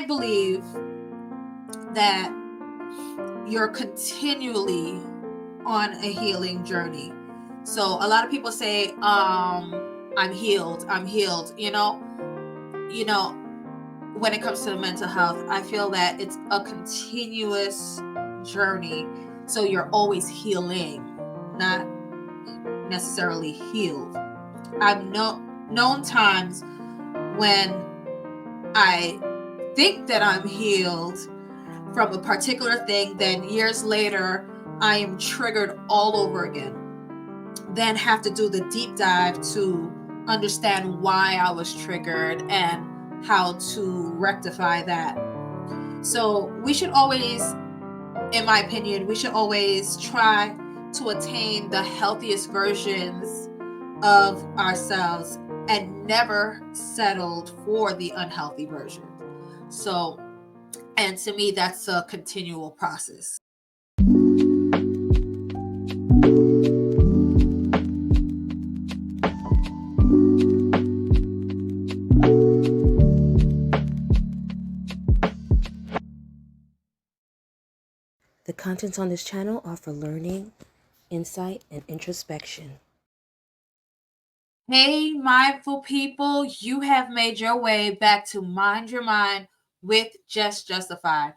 believe that you're continually on a healing journey. So a lot of people say, I'm healed. When it comes to the mental health, I feel that it's a continuous journey. So you're always healing, not necessarily healed. I've known times when I think that I'm healed from a particular thing, then years later, I am triggered all over again. Then have to do the deep dive to understand why I was triggered and how to rectify that. So we should always, in my opinion, we should always try to attain the healthiest versions of ourselves and never settled for the unhealthy version. So, and to me, that's a continual process. The contents on this channel are for learning, insight, and introspection. Hey, mindful people, you have made your way back to Mind Your Mind with Just Justify.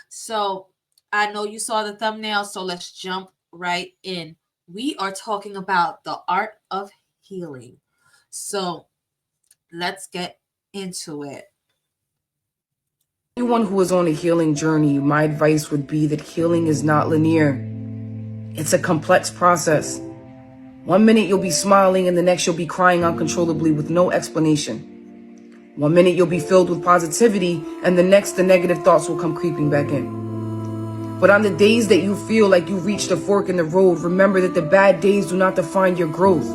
So I know you saw the thumbnail, so let's jump right in. We are talking about the art of healing. So let's get into it. Anyone who is on a healing journey, my advice would be that healing is not linear. It's a complex process. One minute you'll be smiling and the next you'll be crying uncontrollably with no explanation. One minute you'll be filled with positivity and the next the negative thoughts will come creeping back in. But on the days that you feel like you've reached a fork in the road, remember that the bad days do not define your growth.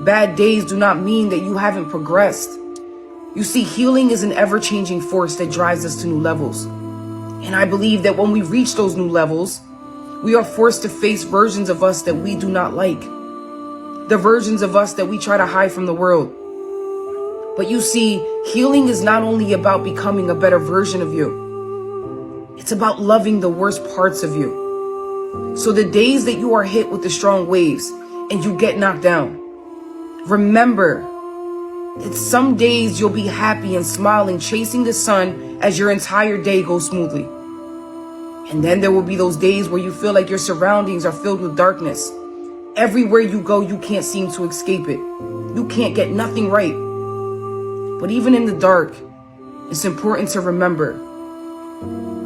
Bad days do not mean that you haven't progressed. You see, healing is an ever-changing force that drives us to new levels. And I believe that when we reach those new levels, we are forced to face versions of us that we do not like. The versions of us that we try to hide from the world. But you see, healing is not only about becoming a better version of you. It's about loving the worst parts of you. So the days that you are hit with the strong waves and you get knocked down, remember, it's some days you'll be happy and smiling, chasing the sun as your entire day goes smoothly. And then there will be those days where you feel like your surroundings are filled with darkness. Everywhere you go, you can't seem to escape it. You can't get nothing right. But even in the dark, it's important to remember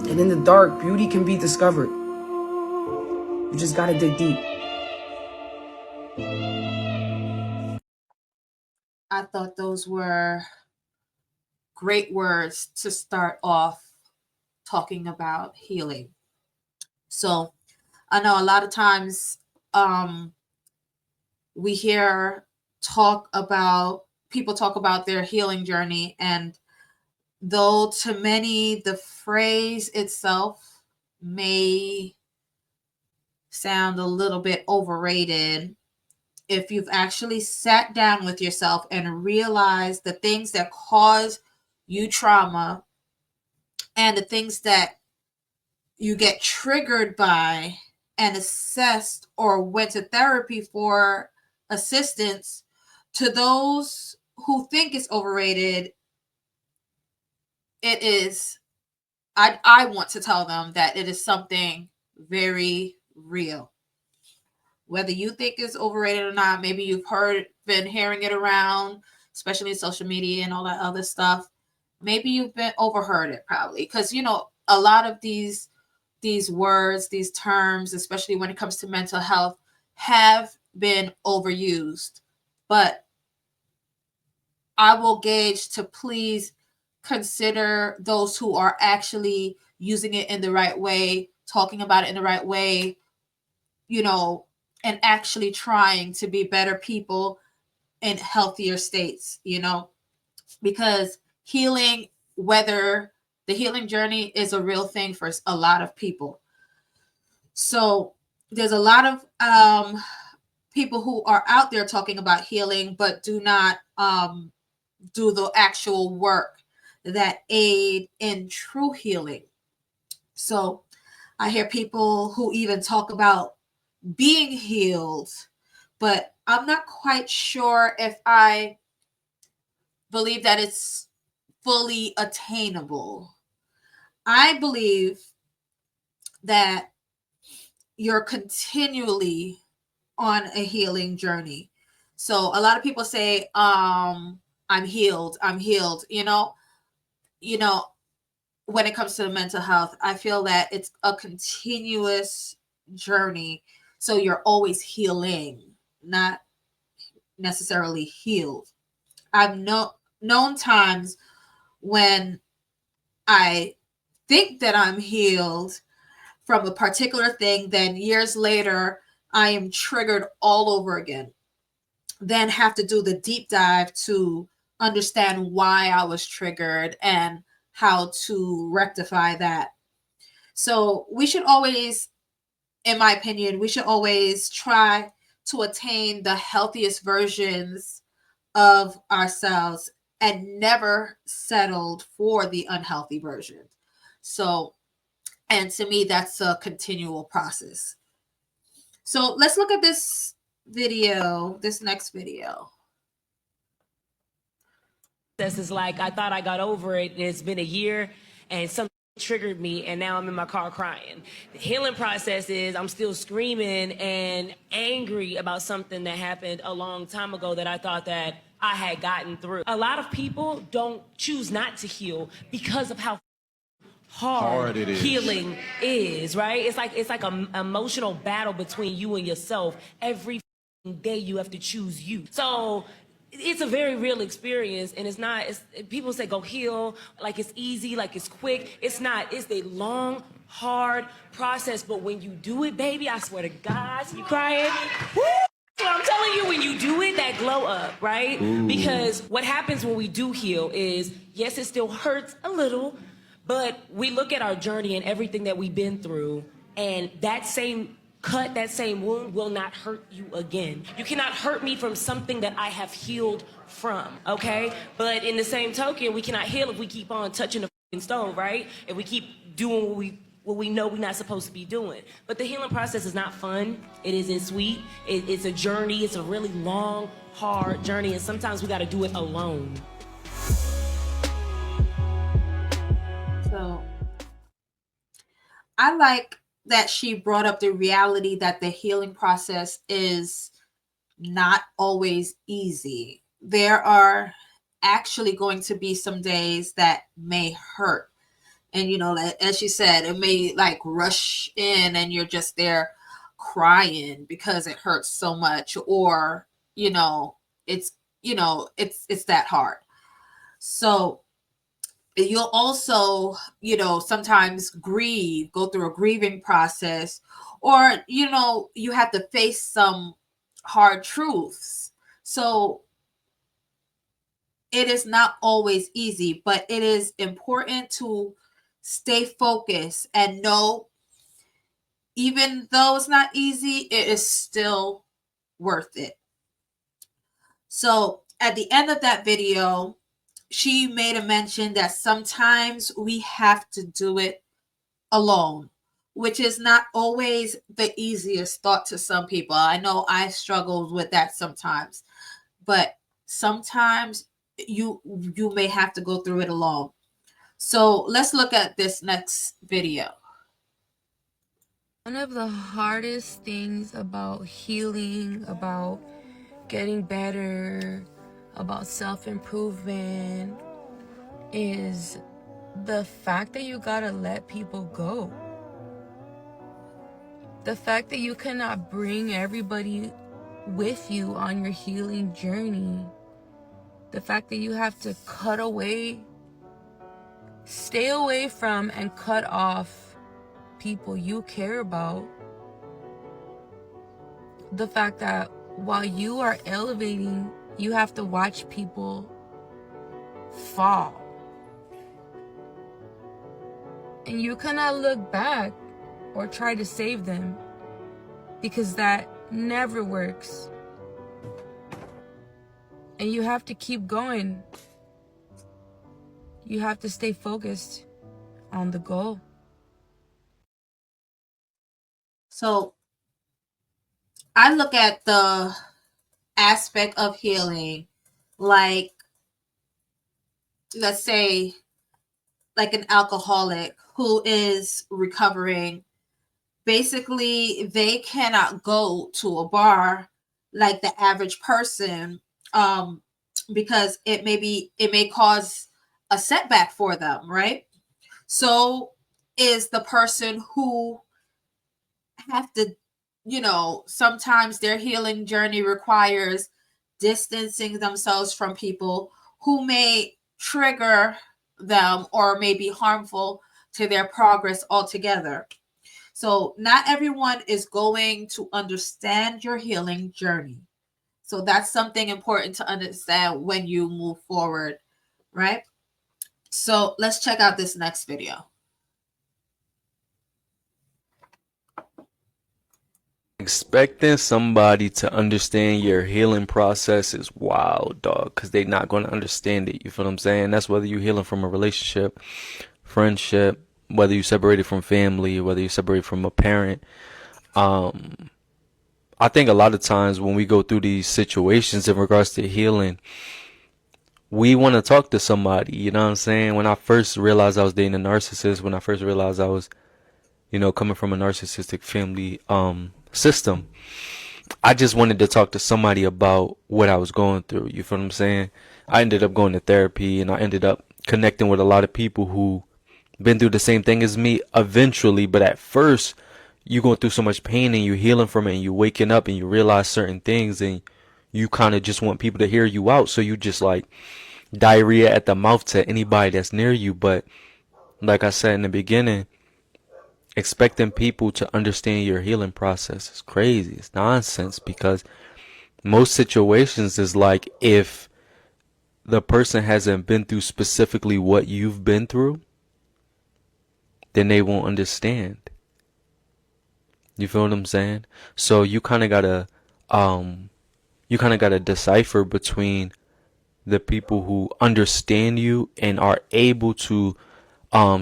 that in the dark, beauty can be discovered. You just gotta dig deep. I thought those were great words to start off talking about healing. So I know a lot of times we hear people talk about their healing journey, and though to many the phrase itself may sound a little bit overrated, if you've actually sat down with yourself and realized the things that cause you trauma and the things that you get triggered by and assessed or went to therapy for assistance, to those who think it's overrated, it is, I want to tell them that it is something very real. Whether you think it's overrated or not, maybe you've been hearing it around, especially in social media and all that other stuff. Maybe you've been overheard it, probably, because a lot of these words, these terms, especially when it comes to mental health, have been overused. But I will gauge to please consider those who are actually using it in the right way, talking about it in the right way, and actually trying to be better people in healthier states, because healing, whether the healing journey is a real thing for a lot of people. So there's a lot of people who are out there talking about healing, but do not do the actual work that aid in true healing. So I hear people who even talk about being healed, but I'm not quite sure if I believe that it's fully attainable. I believe that you're continually on a healing journey. So a lot of people say, I'm healed, I'm healed, you know, when it comes to the mental health, I feel that it's a continuous journey. So you're always healing, not necessarily healed. I've known times when I think that I'm healed from a particular thing, then years later, I am triggered all over again. Then have to do the deep dive to understand why I was triggered and how to rectify that. So we should always, in my opinion, we should always try to attain the healthiest versions of ourselves and never settled for the unhealthy version. So, and to me, that's a continual process. So let's look at this video, this next video. This is like, I thought I got over it. It's been a year and something triggered me and now I'm in my car crying. The healing process is I'm still screaming and angry about something that happened a long time ago that I thought that I had gotten through. A lot of people don't choose not to heal because of how hard it is. Healing is, right? It's like an emotional battle between you and yourself. Every day you have to choose you. So it's a very real experience, and it's not, people say go heal, like it's easy, like it's quick. It's not. It's a long, hard process, but when you do it, baby, I swear to God, you crying. Woo! So I'm telling you, when you do it, that glow up, right? Ooh. Because what happens when we do heal is, yes, it still hurts a little, but we look at our journey and everything that we've been through, and that same cut, that same wound will not hurt you again. You cannot hurt me from something that I have healed from, okay? But in the same token, we cannot heal if we keep on touching the fucking stove, right? If we keep doing what we know we're not supposed to be doing. But the healing process is not fun. It isn't sweet. It's a journey. It's a really long, hard journey, and sometimes we gotta do it alone. So I like that she brought up the reality that the healing process is not always easy. There are actually going to be some days that may hurt. And, as she said, it may like rush in and you're just there crying because it hurts so much, or, it's that hard. So you'll also, sometimes go through a grieving process, or, you have to face some hard truths. So it is not always easy, but it is important to stay focused and know, even though it's not easy, it is still worth it. So at the end of that video, she made a mention that sometimes we have to do it alone, which is not always the easiest thought to some people. I know I struggled with that sometimes, but sometimes you may have to go through it alone. So let's look at this next video. One of the hardest things about healing, about getting better, about self-improvement is the fact that you gotta let people go. The fact that you cannot bring everybody with you on your healing journey. The fact that you have to cut away, stay away from, and cut off people you care about. The fact that while you are elevating, you have to watch people fall. And you cannot look back or try to save them, because that never works. And you have to keep going. You have to stay focused on the goal. So I look at the aspect of healing like, let's say, like an alcoholic who is recovering. Basically, they cannot go to a bar like the average person, because it may cause a setback for them, right? So is the person who have to, sometimes their healing journey requires distancing themselves from people who may trigger them or may be harmful to their progress altogether. So, not everyone is going to understand your healing journey. So, that's something important to understand when you move forward, right? So, let's check out this next video. Expecting somebody to understand your healing process is wild, dog, because they're not going to understand it. You feel what I'm saying? That's whether you're healing from a relationship, friendship, whether you separated from family, whether you separated from a parent. I think a lot of times when we go through these situations in regards to healing, we want to talk to somebody. You know what I'm saying? When I first realized I was dating a narcissist, when I first realized I was, coming from a narcissistic family system, I just wanted to talk to somebody about what I was going through. You feel what I'm saying? I ended up going to therapy, and I ended up connecting with a lot of people who been through the same thing as me eventually. But at first, you going through so much pain and you're healing from it, and you're waking up and you realize certain things, and you kind of just want people to hear you out. So you just like diarrhea at the mouth to anybody that's near you. But like I said in the beginning, expecting people to understand your healing process is crazy. It's nonsense, because most situations is like, if the person hasn't been through specifically what you've been through, then they won't understand. You feel what I'm saying? So you kind of gotta decipher between the people who understand you and are able to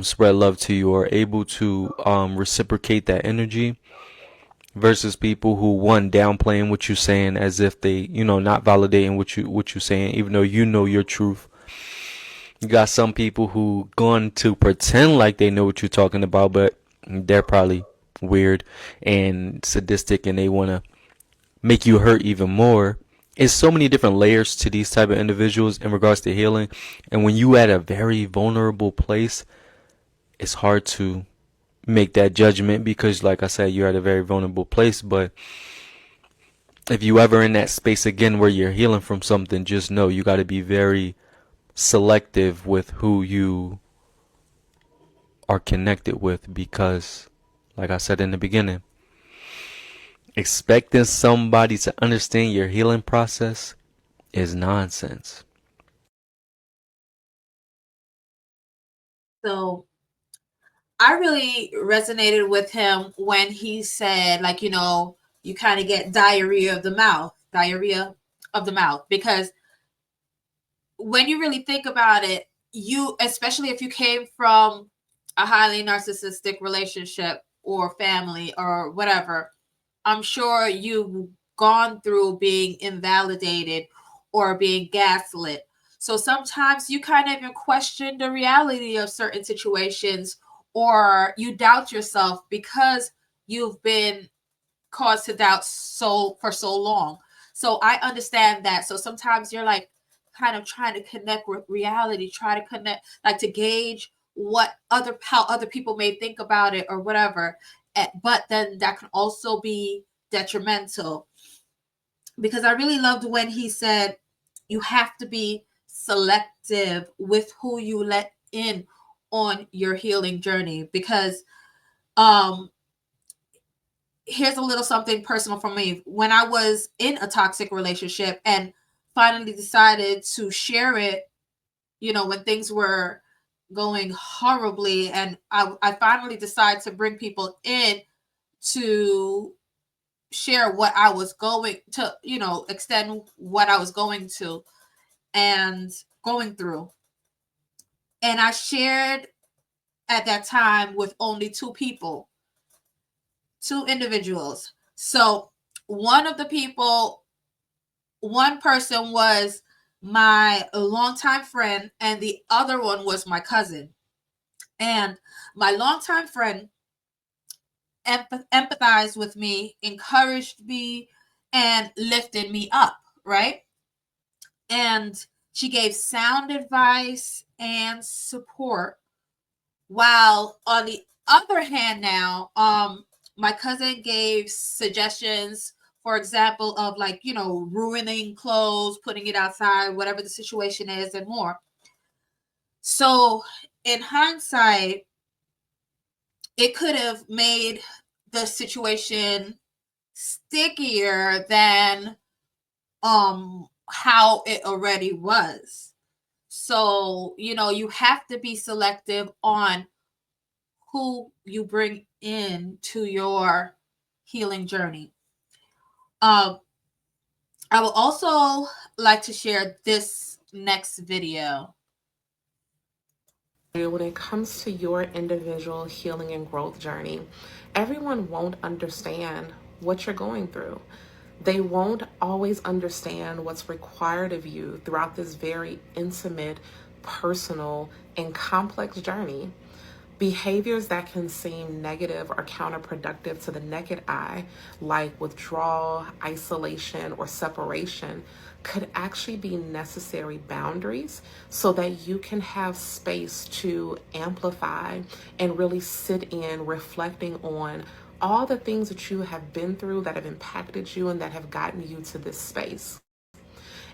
spread love to you, or able to reciprocate that energy, versus people who, one, downplaying what you're saying as if they, not validating what you're saying, even though you know your truth. You got some people who going to pretend like they know what you're talking about, but they're probably weird and sadistic, and they want to make you hurt even more. It's so many different layers to these type of individuals in regards to healing. And when you at a very vulnerable place, it's hard to make that judgment, because like I said, you're at a very vulnerable place. But if you ever in that space again where you're healing from something, just know you got to be very selective with who you are connected with, because like I said in the beginning, expecting somebody to understand your healing process is nonsense. So, I really resonated with him when he said, like, you kind of get diarrhea of the mouth, because when you really think about it, especially if you came from a highly narcissistic relationship or family or whatever, I'm sure you've gone through being invalidated or being gaslit. So sometimes you kind of even question the reality of certain situations, or you doubt yourself because you've been caused to doubt for so long. So I understand that. So sometimes you're like kind of trying to connect with reality, try to connect, like to gauge how other people may think about it or whatever. But then that can also be detrimental, because I really loved when he said you have to be selective with who you let in on your healing journey. Because here's a little something personal for me. When I was in a toxic relationship and finally decided to share it, when things were going horribly, and I finally decided to bring people in to share what I was going to, extend what I was going to and going through. And I shared at that time with only two people, two individuals. So one person was my longtime friend, and the other one was my cousin. And my longtime friend empathized with me, encouraged me, and lifted me up, right? And she gave sound advice and support. While on the other hand, now, my cousin gave suggestions, for example, of like, ruining clothes, putting it outside, whatever the situation is, and more. So in hindsight, it could have made the situation stickier than how it already was. So, you have to be selective on who you bring in to your healing journey. I would also like to share this next video. When it comes to your individual healing and growth journey, everyone won't understand what you're going through. They won't always understand what's required of you throughout this very intimate, personal, and complex journey. Behaviors that can seem negative or counterproductive to the naked eye, like withdrawal, isolation, or separation, could actually be necessary boundaries so that you can have space to amplify and really sit in reflecting on all the things that you have been through that have impacted you and that have gotten you to this space.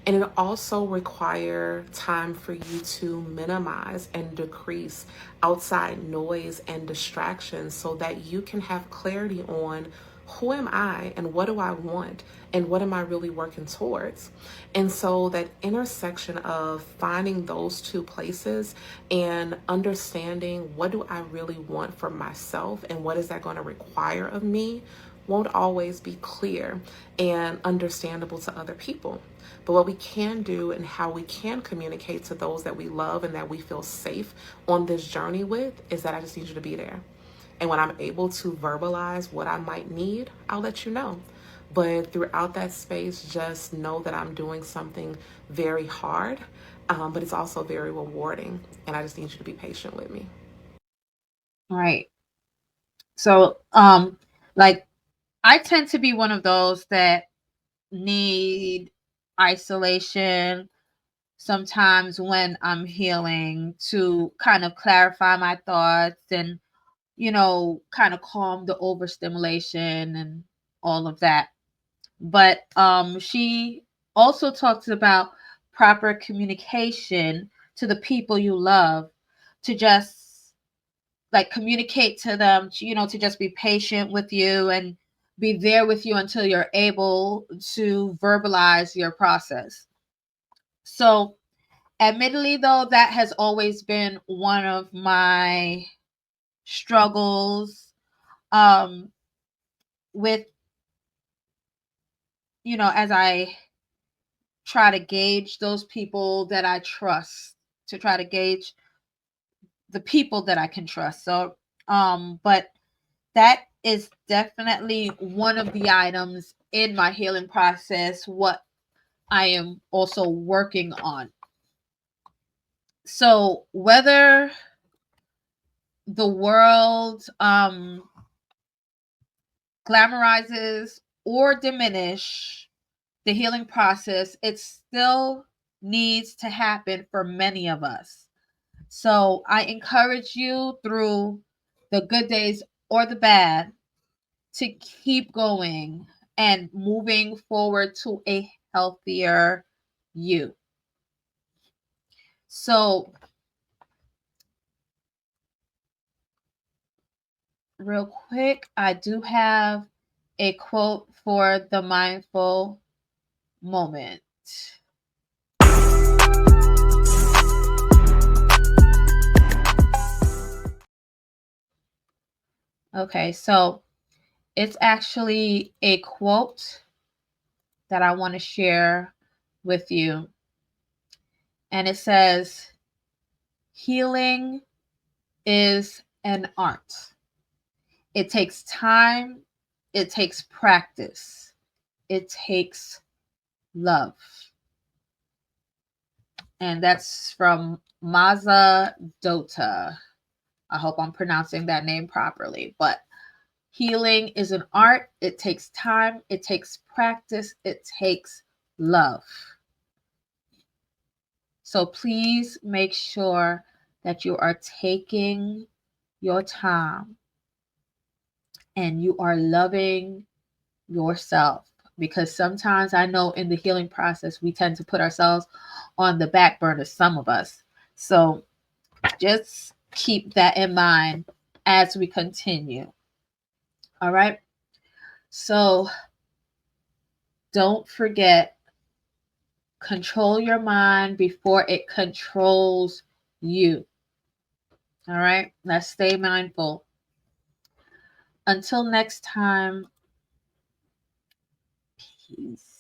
And it also requires time for you to minimize and decrease outside noise and distractions so that you can have clarity on who am I and what do I want and what am I really working towards. And so that intersection of finding those two places and understanding what do I really want for myself and what is that going to require of me won't always be clear and understandable to other people. But what we can do and how we can communicate to those that we love and that we feel safe on this journey with is that I just need you to be there. And when I'm able to verbalize what I might need, I'll let you know. But throughout that space, just know that I'm doing something very hard, but it's also very rewarding. And I just need you to be patient with me. Right. So, like, I tend to be one of those that need isolation sometimes when I'm healing to kind of clarify my thoughts and, kind of calm the overstimulation and all of that. But she also talks about proper communication to the people you love, to just like communicate to them, to just be patient with you and be there with you until you're able to verbalize your process. So, admittedly, though, that has always been one of my struggles, with, as I try to gauge those people that I trust, to try to gauge the people that I can trust. So, but that is definitely one of the items in my healing process, what I am also working on. So, whether the world glamorizes or diminish the healing process, it still needs to happen for many of us. So I encourage you through the good days or the bad to keep going and moving forward to a healthier you. So, real quick, I do have a quote for the mindful moment. Okay, so it's actually a quote that I want to share with you. And it says, Healing is an art. It takes time, it takes practice, it takes love. And that's from Maza Dota. I hope I'm pronouncing that name properly. But healing is an art. It takes time, it takes practice, it takes love. So please make sure that you are taking your time and you are loving yourself, because sometimes I know in the healing process we tend to put ourselves on the back burner, some of us. So just keep that in mind as we continue. All right. So don't forget, control your mind before it controls you. All right. Let's stay mindful. Until next time, peace.